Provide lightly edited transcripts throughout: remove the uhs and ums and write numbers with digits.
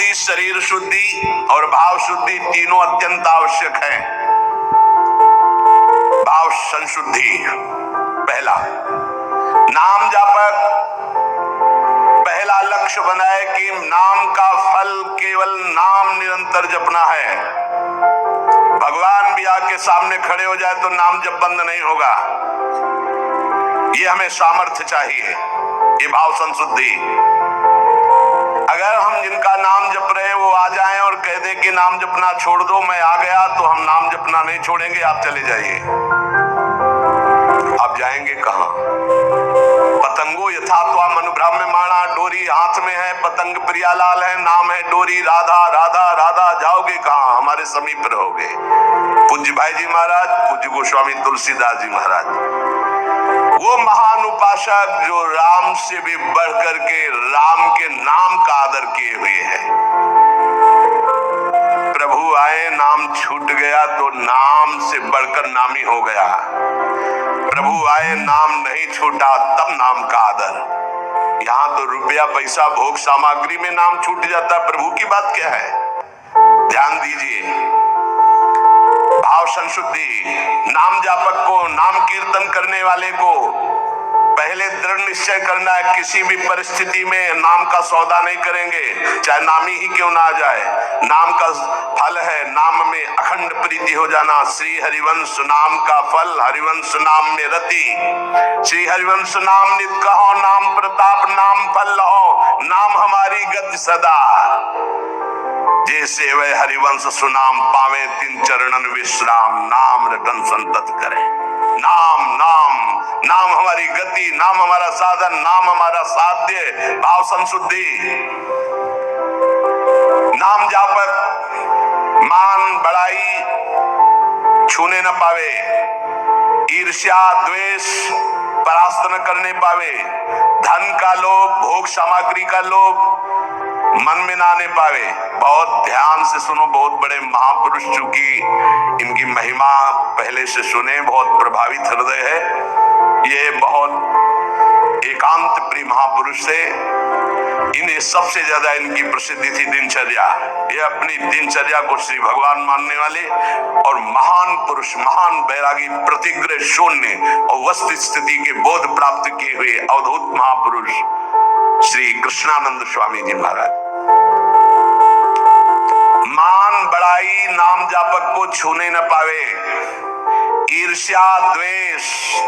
शुद्धि, शरीर शुद्धि और भाव शुद्धि तीनों अत्यंत आवश्यक है। भाव संशुद्धि पहला, नाम जापक पहला लक्ष्य बनाए कि नाम का फल केवल नाम निरंतर जपना है। भगवान भी आके सामने खड़े हो जाए तो नाम जप बंद नहीं होगा। ये हमें सामर्थ्य चाहिए, ये भाव संशुद्धि। अगर हम जिनका नाम जप रहे हैं वो आ जाएं और कह दे कि नाम जपना छोड़ दो, मैं आ गया, तो हम नाम जपना नहीं छोड़ेंगे, आप चले जाइए। आप जाएंगे कहां? पतंगो यथा त्वा मनुभ्राम्यमाणा, डोरी हाथ में है, पतंग प्रियालाल है, नाम है डोरी, राधा राधा राधा, जाओगे कहां? हमारे समीप रहोगे। पूज्य भाई जी महाराज, पूज्य गोस्वामी तुलसीदास जी महाराज, वो महान उपासक जो राम से भी बढ़ करके राम के नाम का आदर किए हुए हैं। प्रभु आए, नाम छूट गया तो नाम से बढ़कर नामी हो गया। प्रभु आए, नाम नहीं छूटा तब नाम का आदर। यहाँ तो रुपया पैसा भोग सामग्री में नाम छूट जाता, प्रभु की बात क्या है? ध्यान दीजिए। भाव संशुद्धि, नाम जापक को, नाम कीर्तन करने वाले को पहले दृढ़ निश्चय करना है, किसी भी परिस्थिति में नाम का सौदा नहीं करेंगे, चाहे नामी ही क्यों ना आ जाए। नाम का फल है नाम में अखंड प्रीति हो जाना। श्री हरिवंश नाम का फल, हरिवंश नाम में रति। श्री हरिवंश नाम नित कहो, नाम प्रताप नाम फल लहो, नाम हमारी गति सदा। जैसे वह हरिवंश सुनाम पावे, तीन चरणन विश्राम, नाम रटन संतत करे। नाम नाम नाम हमारी गति, नाम हमारा साधन, नाम हमारा साध्य। भाव संशुद्धि, नाम जापक मान बड़ाई छूने न पावे, ईर्ष्या द्वेष परास्त न करने पावे, धन का लोभ, भोग सामग्री का लोभ मन में ना आने पावे। बहुत ध्यान से सुनो, बहुत बड़े महापुरुष, चूंकि इनकी महिमा पहले से सुने, बहुत प्रभावित हृदय है। ये बहुत एकांत प्रिय महापुरुष थे। इन्हें सबसे ज्यादा इनकी प्रसिद्धि थी दिनचर्या। ये अपनी दिनचर्या को श्री भगवान मानने वाले और महान पुरुष, महान बैरागी, प्रतिग्रह शून्य और वस्तु स्थिति के बोध प्राप्त किए हुए अवधूत महापुरुष श्री कृष्णानंद स्वामी जी महाराज। मान बड़ाई नाम जापक को छूने न पावे, ईर्ष्या द्वेष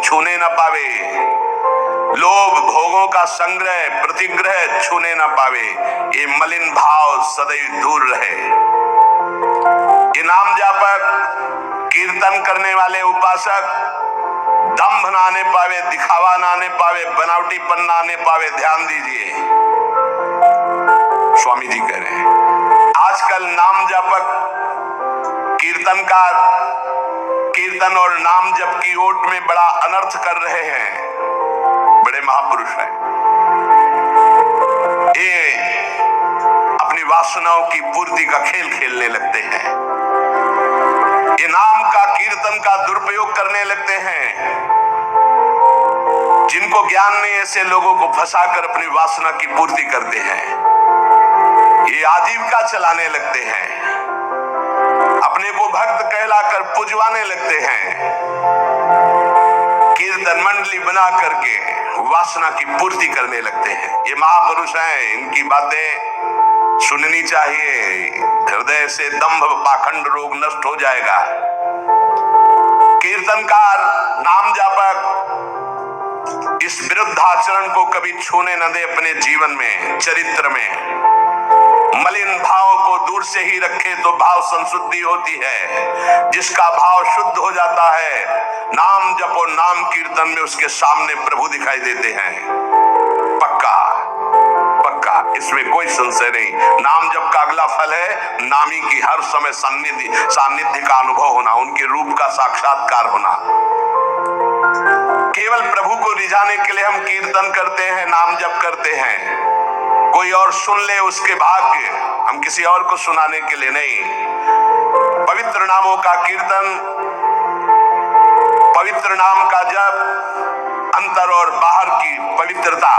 छूने न पावे, लोभ भोगों का संग्रह प्रतिग्रह छूने न पावे। ये मलिन भाव सदैव दूर रहे। ये नाम जापक कीर्तन करने वाले उपासक दंभ ना आने पावे, दिखावा ना आने पावे, बनावटीपन ना आने पावे। ध्यान दीजिए, स्वामी जी कह रहे हैं आजकल नाम जापक कीर्तनकार कीर्तन और नाम जप की ओट में बड़ा अनर्थ कर रहे हैं। बड़े महापुरुष हैं, ये अपनी वासनाओं की पूर्ति का खेल खेलने लगते हैं। ये नाम का कीर्तन का दुरुपयोग करने लगते हैं। जिनको ज्ञान नहीं, ऐसे लोगों को फंसाकर अपनी वासना की पूर्ति करते हैं। ये आजीविका चलाने लगते हैं, अपने को भक्त कहलाकर पुजवाने लगते हैं। कीर्तन मंडली बना करके वासना की पूर्ति करने लगते हैं। ये महापुरुष हैं, इनकी बातें सुननी चाहिए। हृदय से दंभ पाखंड रोग नष्ट हो जाएगा। कीर्तनकार नाम जापक इस विरुद्ध आचरण को कभी छूने न दे अपने जीवन में, चरित्र में। मलिन भाव को दूर से ही रखे तो भाव संशुद्धि होती है। जिसका भाव शुद्ध हो जाता है, नाम जप और नाम कीर्तन में उसके सामने प्रभु दिखाई देते हैं। पक्का पक्का, इसमें कोई संशय नहीं। नाम जप का अगला फल है नामी की हर समय सानिध्य का अनुभव होना, उनके रूप का साक्षात्कार होना। केवल प्रभु को रिझाने के लिए हम कीर्तन करते हैं, नाम जप करते हैं। कोई और सुन ले उसके भाग्य, हम किसी और को सुनाने के लिए नहीं। पवित्र नामों का कीर्तन, पवित्र नाम का जप अंतर और बाहर की पवित्रता,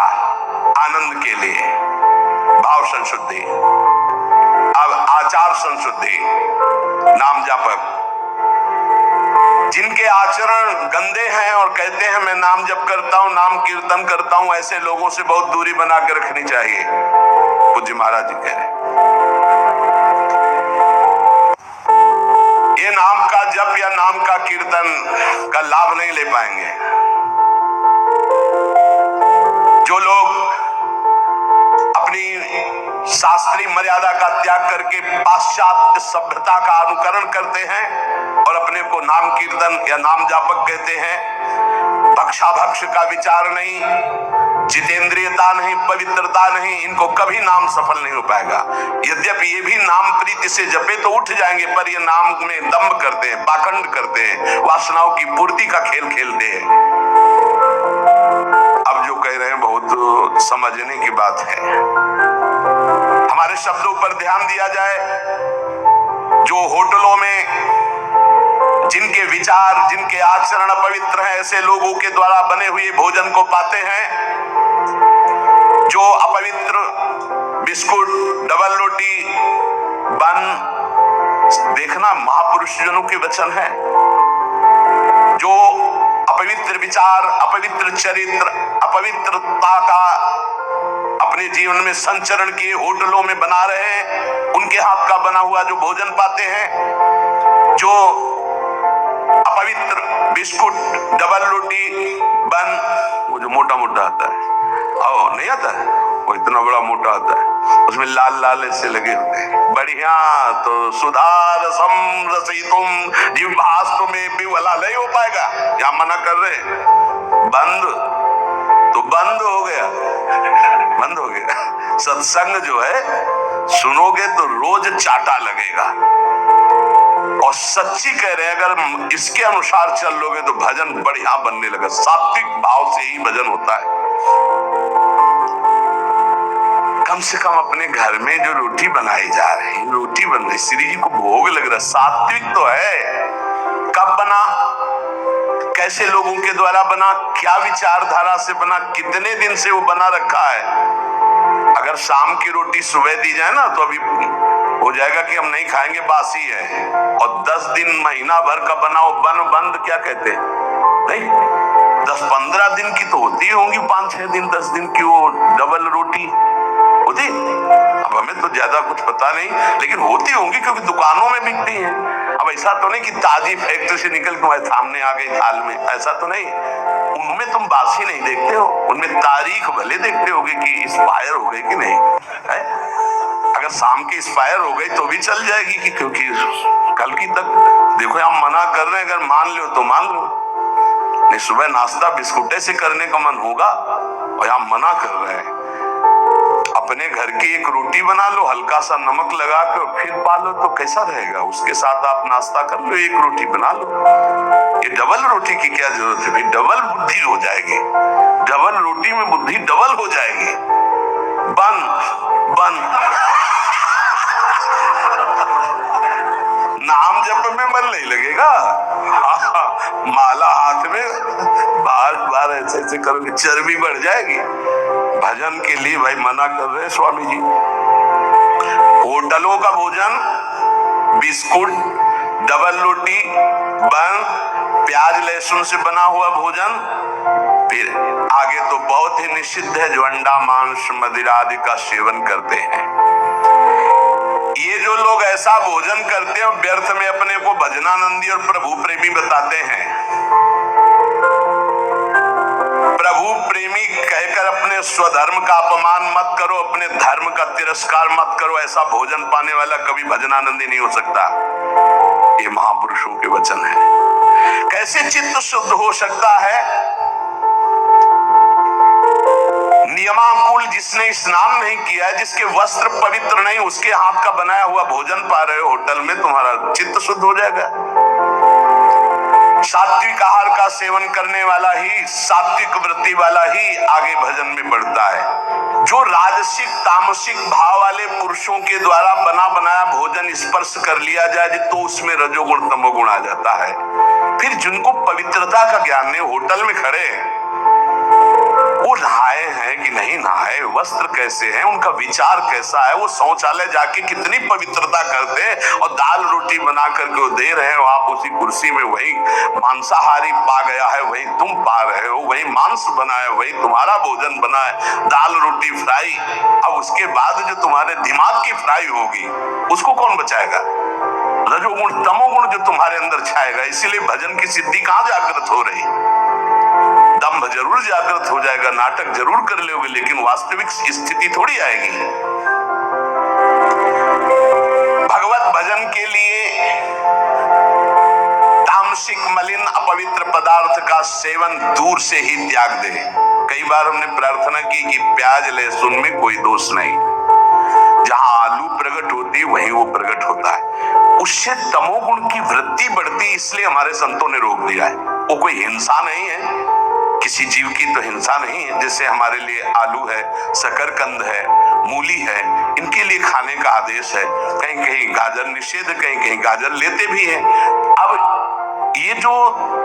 आनंद के लिए। भाव संशुद्धि। आचार संशुद्धि। नाम जापक जिनके आचरण गंदे हैं और कहते हैं मैं नाम जप करता हूं, नाम कीर्तन करता हूं, ऐसे लोगों से बहुत दूरी बना के रखनी चाहिए। पूज्य महाराज जी कह रहे हैं ये नाम का जप या नाम का कीर्तन का लाभ नहीं ले पाएंगे। जो लोग अपनी शास्त्रीय मर्यादा का त्याग करके पाश्चात्य सभ्यता का अनुकरण करते हैं और अपने को नाम कीर्तन या नाम जापक कहते हैं, भक्षाभक्ष का विचार नहीं, जितेंद्रियता नहीं, पवित्रता नहीं, इनको कभी नाम सफल नहीं हो पाएगा। यद्यपि ये भी नाम प्रीति से जपे तो उठ जाएंगे, पर ये नाम में दम्भ करते हैं, पाखंड करते हैं, वासनाओं की पूर्ति का खेल खेलते हैं। अब जो कह रहे हैं बहुत समझने की बात है। हमारे शब्दों पर ध्यान दिया जाए। जो होटलों में जिनके विचार, जिनके आचरण अपवित्र हैं, ऐसे लोगों के द्वारा बने हुए भोजन को पाते हैं। जो अपवित्र बिस्कुट, डबल रोटी, बन, देखना महापुरुष जनों के वचन है। जो अपवित्र विचार, अपवित्र चरित्र, अपवित्रता का अपने जीवन में संचरण किए होटलों में बना रहे हैं, उनके हाथ का बना हुआ जो भोजन पाते हैं। जो अपवित्र बिस्कुट, डबल रोटी, बन, वो जो मोटा मोटा आता है, नहीं आता है, वो इतना बड़ा मोटा आता है, उसमें लाल लाल ऐसे लगे होते हैं, बढ़िया तो सुधार रसितुम जिह्वास्तु में भी वाला नहीं हो पाएगा। या मना कर रहे बंद, तो बंद हो गया, बंद हो गया। सत्संग जो है सुनोगे तो रोज चाटा लगेगा। और सच्ची कह रहे हैं, अगर इसके अनुसार चल लोगे तो भजन बढ़िया बनने लगा। सात्विक भाव से ही भजन होता है। कम से कम अपने घर में जो रोटी बनाई जा रही, रोटी बन रही, श्री जी को भोग लग रहा, सात्विक तो है। कब बना, कैसे लोगों के द्वारा बना, क्या विचारधारा से बना, कितने दिन से वो बना रखा है। अगर शाम की रोटी सुबह दी जाए ना तो अभी हो जाएगा कि हम नहीं खाएंगे, बासी है। और 10 दिन, महीना भर का बना वो बंद क्या कहते हैं, नहीं 10-15 दिन की तो होती होंगी, 5-6 दिन 10 दिन की वो डबल रोटी होती। अब हमें तो ज्यादा कुछ पता नहीं, लेकिन होती होंगी क्योंकि दुकानों में बिकती हैं। अब ऐसा तो नहीं कि ताजी फैक्ट्री से निकल के सामने आ गई थाल में, ऐसा तो नहीं। उनमें तुम बासी नहीं देखते हो, उनमें तारीख भले देखते होगे कि एक्सपायर हो गई कि नहीं है। अगर शाम की एक्सपायर हो गई तो भी चल जाएगी कि क्योंकि कल की तक देखो हम मना कर रहे हैं, अगर मान लो तो मान लो, नहीं सुबह नाश्ता बिस्कुटे से करने का मन होगा और हम मना कर रहे हैं। अपने घर की एक रोटी बना लो, हल्का सा नमक लगा के फिर पालो तो कैसा रहेगा। उसके साथ आप नाश्ता कर लो, एक रोटी बना लो। ये डबल रोटी की क्या जरूरत है भाई, डबल बुद्धि हो जाएगी, डबल रोटी में बुद्धि डबल हो जाएगी। बन नाम जप में मन नहीं लगेगा। माला हाथ में बार ऐसे ऐसे करोगे, चर्बी बढ़ जाएगी। भजन के लिए भाई मना कर रहे स्वामी जी। होटलों का भोजन, बिस्कुट, डबल रोटी, बन, प्याज लहसुन से बना हुआ भोजन, फिर आगे तो बहुत ही निषिद्ध है जो अंडा मांस मदिरा आदि का सेवन करते हैं। ये जो लोग ऐसा भोजन करते हैं व्यर्थ में अपने को भजनानंदी और प्रभु प्रेमी बताते हैं। प्रभु प्रेमी कहकर अपने स्वधर्म का अपमान मत करो, अपने धर्म का तिरस्कार मत करो। ऐसा भोजन पाने वाला कभी भजनानंदी नहीं हो सकता। ये महापुरुषों के वचन है। कैसे चित्त शुद्ध हो सकता है? नियमानुकूल जिसने स्नान नहीं किया है, जिसके वस्त्र पवित्र नहीं, उसके हाथ का बनाया हुआ भोजन पा रहे हो होटल में, तुम्हारा चित्त शुद्ध हो जाएगा। सात्विक आहार का सेवन करने वाला ही, सात्विक वृत्ति वाला ही आगे भजन में बढ़ता है। जो राजसिक तामसिक भाव वाले पुरुषों के द्वारा बना बनाया भोजन स्पर्श कर लिया जाए तो उसमें रजोगुण तमोगुण आ जाता है। फिर जिनको पवित्रता का ज्ञान नहीं, होटल में खड़े हैं, वो नहाए हैं कि नहीं नहाए, वस्त्र कैसे हैं, उनका विचार कैसा है, वो शौचालय जाके कितनी पवित्रता करते हैं, और दाल रोटी बना करके वो दे रहे हो आप उसी कुर्सी में, वही मांसाहारी पा गया है, वही तुम पा रहे हो, वही मांस बना है, वही तुम्हारा भोजन बना है, दाल रोटी फ्राई। अब उसके बाद जो तुम्हारे दिमाग की फ्राई होगी उसको कौन बचाएगा? रजोगुण तमोगुण जो तुम्हारे अंदर छाएगा। इसीलिए भजन की सिद्धि कहां जागृत हो रही? दम्भ जरूर जागृत हो जाएगा, नाटक जरूर कर लोगे, लेकिन वास्तविक स्थिति थोड़ी आएगी। भगवत भजन के लिए तामसिक मलिन अपवित्र पदार्थ का सेवन दूर से ही त्याग दे। कई बार हमने प्रार्थना की कि प्याज लहसुन में कोई दोष नहीं, जहां आलू प्रकट होती है वहीं वो प्रकट होता है, उससे तमोगुण की वृत्ति बढ़ती, इसलिए हमारे संतों ने रोक दिया है। वो कोई हिंसा नहीं है, किसी जीव की तो हिंसा नहीं है। जैसे हमारे लिए आलू है, शकरकंद है, मूली है, इनके लिए खाने का आदेश है। कहीं कहीं गाजर निषेध, कहीं कहीं गाजर लेते भी हैं। अब ये जो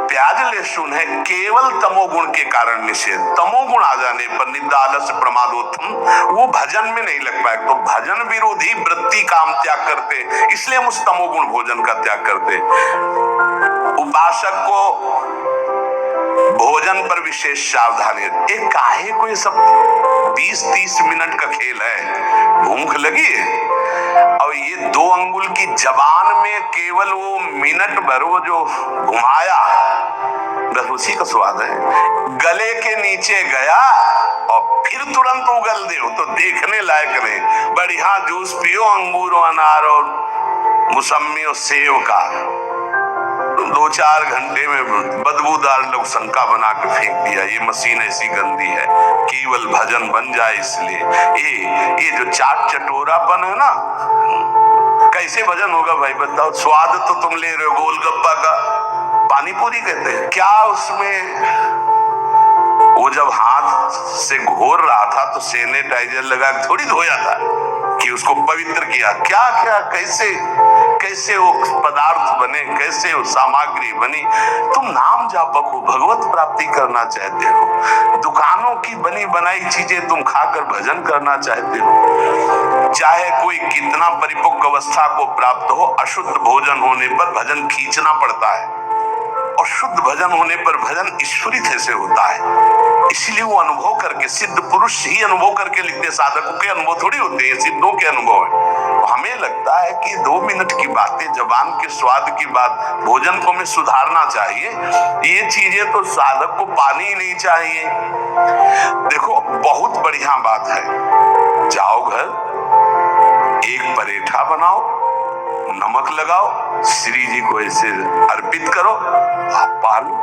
प्याज लहसुन है केवल तमोगुण के कारण निषेध। तमोगुण आ जाने पर निद्रा आलस्य प्रमादोत्थम वो भजन में नहीं लग पाए, तो भजन विरोधी वृत्ति का हम त्याग करते, इसलिए हम उस तमोगुण भोजन का त्याग करते। उपासक को भोजन पर विशेष सावधानी। एक काहे को ये सब 20-30 मिनट का खेल है, भूख लगी है और ये 2 अंगुल की जबान में केवल वो मिनट भर वो जो घुमाया, बस उसी का स्वाद है। गले के नीचे गया और फिर तुरंत उगल दे तो देखने लायक नहीं। बढ़िया जूस पियो अंगूर और अनार और मौसमी और सेव का, 2-4 घंटे में बदबूदार लोग शंका बना के फेंक दिया। ये मशीन ऐसी गंदी है, केवल भजन बन जाए इसलिए। ये जो चाट चटोरापन है ना, कैसे भजन होगा भाई बताओ? स्वाद तो तुम ले रहे हो गोलगप्पा का, पानी पूरी कहते हैं क्या उसमें? वो जब हाथ से घोर रहा था तो सैनिटाइजर लगा थोड़ी धोया था कि उसको पवित्र किया। क्या क्या कैसे कैसे वो पदार्थ बने, कैसे वो सामग्री बनी। तुम नाम जापक हो, भगवत प्राप्ति करना चाहते हो, दुकानों की बनी बनाई चीजें तुम खाकर भजन करना चाहते हो। चाहे कोई कितना परिपक्व अवस्था को प्राप्त हो, अशुद्ध भोजन होने पर भजन खींचना पड़ता है, और शुद्ध भजन होने पर भजन ईश्वरित से होता है। इसलिए वो अनुभव करके, सिद्ध पुरुष ही अनुभव करके लिखते, साधकों के अनुभव थोड़ी होते हैं, सिद्धों के अनुभव है। हमें लगता है कि 2 मिनट की बातें, जबान के स्वाद की बात, भोजन को हमें सुधारना चाहिए, ये चीजें तो साधक को पानी ही नहीं चाहिए। देखो बहुत बढ़िया बात है, जाओ घर, एक परेठा बनाओ, नमक लगाओ, श्री जी को ऐसे अर्पित करो, आप पालो,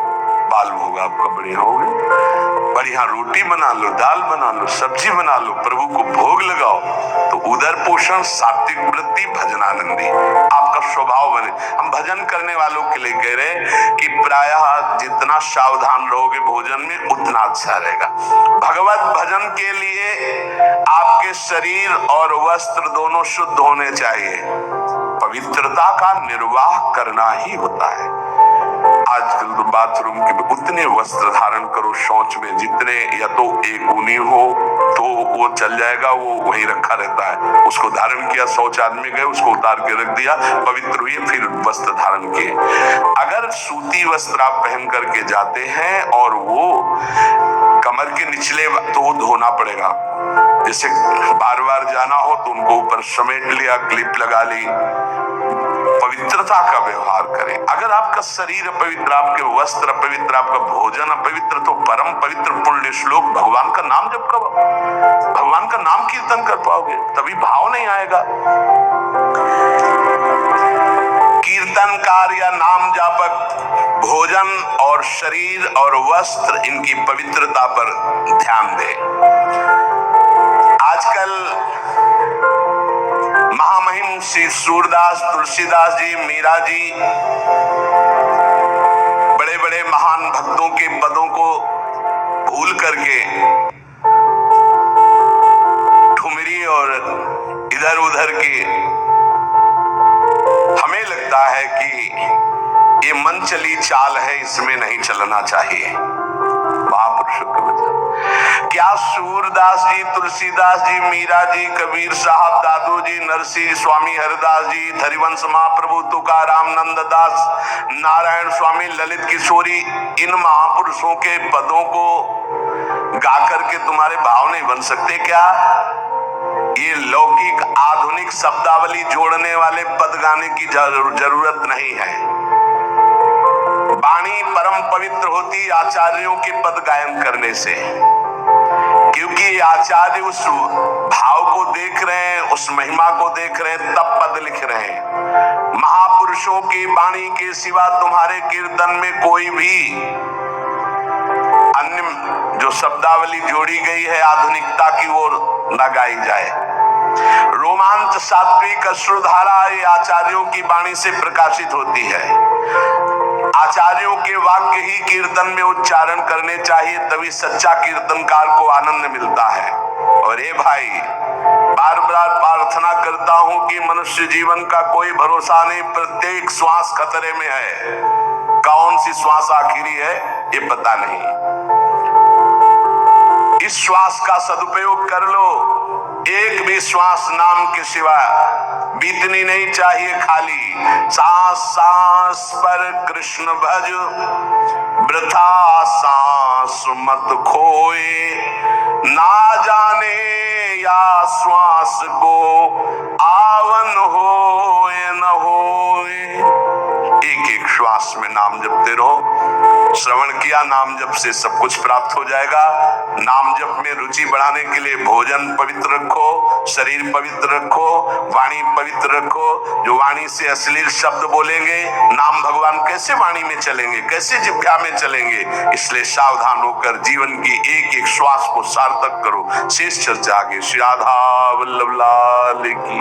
बाल भोग आपका बढ़िया हो गया। बढ़िया रोटी बना लो, दाल बना लो, सब्जी बना लो, प्रभु को भोग लगाओ, तो उदर पोषण, सात्विक वृत्ति, भजनानंदी आपका स्वभाव बने। हम भजन करने वालों के लिए कह रहे हैं कि प्रायः जितना सावधान रहोगे भोजन में उतना अच्छा रहेगा। भगवत भजन के लिए आपके शरीर और वस्त्र दोनों शुद्ध होने चाहिए। पवित्रता का निर्वाह करना ही होता है। आजकल तो बाथरूम के उतने वस्त्र धारण करो शौच में, जितने, या तो एक ऊनी हो तो वो चल जाएगा, वो वहीं रखा रहता है, उसको धारण किया, शौच आदमी गए, उसको उतार के रख दिया, पवित्र हुए, फिर वस्त्र धारण किए। अगर सूती वस्त्र आप पहन करके जाते हैं और वो कमर के निचले, तो वो धोना पड़ेगा। जैसे बार बार जाना हो तो उनको ऊपर समेट लिया, क्लिप लगा ली। पवित्रता का व्यवहार करें। अगर आपका शरीर अपवित्र, आपके वस्त्र अपवित्र, आपका भोजन अपवित्र, तो परम पवित्र पुण्य श्लोक भगवान का नाम जप करो, भगवान का नाम कीर्तन कर पाओगे, तभी भाव नहीं आएगा। कीर्तनकार या नाम जापक भोजन और शरीर और वस्त्र, इनकी पवित्रता पर ध्यान दे। आजकल महामहिम श्री सूरदास, तुलसीदास जी, मीरा जी, बड़े बड़े महान भक्तों के पदों को भूल करके ठुमरी और इधर उधर के, हमें लगता है कि ये मन चली चाल है, इसमें नहीं चलना चाहिए। महापुरुषों के वचन, क्या सूरदास जी, तुलसीदास जी, मीरा जी, कबीर साहब, दादू जी, नरसिंह स्वामी, हरिदास जी, हरिवंश महाप्रभु, तुकाराम, नंददास, नारायण स्वामी, ललित किशोरी, इन महापुरुषों के पदों को गा करके तुम्हारे भाव नहीं बन सकते क्या? ये लौकिक आधुनिक शब्दावली जोड़ने वाले पद गाने की जरूरत नहीं है। वाणी परम पवित्र होती आचार्यों के पद गायन करने से, क्योंकि आचार्य उस भाव को देख रहे हैं, उस महिमा को देख रहे हैं, तब पद लिख रहे हैं। महापुरुषों की वाणी के सिवा तुम्हारे कीर्तन में कोई भी अन्य जो शब्दावली जोड़ी गई है आधुनिकता की ओर न गाई जाए। रोमांच, सात्विक, अश्रुधारा ये आचार्यों की वाणी से प्रकाशित होती है। आचार्यों के वाक्य ही कीर्तन में उच्चारण करने चाहिए, तभी सच्चा कीर्तनकार को आनंद मिलता है। और ये भाई, बार बार प्रार्थना करता हूं कि मनुष्य जीवन का कोई भरोसा नहीं, प्रत्येक श्वास खतरे में है। कौन सी श्वास आखिरी है ये पता नहीं। इस श्वास का सदुपयोग कर लो। एक भी श्वास नाम के सिवा बीतनी नहीं चाहिए खाली। सांस सांस पर कृष्ण भज, वृथा सांस मत खोए, ना जाने या श्वास को आवन होए न होए। एक एक श्वास में नाम जपते रहो। श्रवण किया, नाम जप से सब कुछ प्राप्त हो जाएगा। नाम जप में रुचि बढ़ाने के लिए भोजन पवित्र रखो, शरीर पवित्र रखो, वाणी पवित्र रखो। जो वाणी से अश्लील शब्द बोलेंगे, नाम भगवान कैसे वाणी में चलेंगे, कैसे जिह्वा में चलेंगे? इसलिए सावधान होकर जीवन की एक एक श्वास को सार्थक करो। शेष चर्चा आगे। श्री राधा वल्लभ लाल की।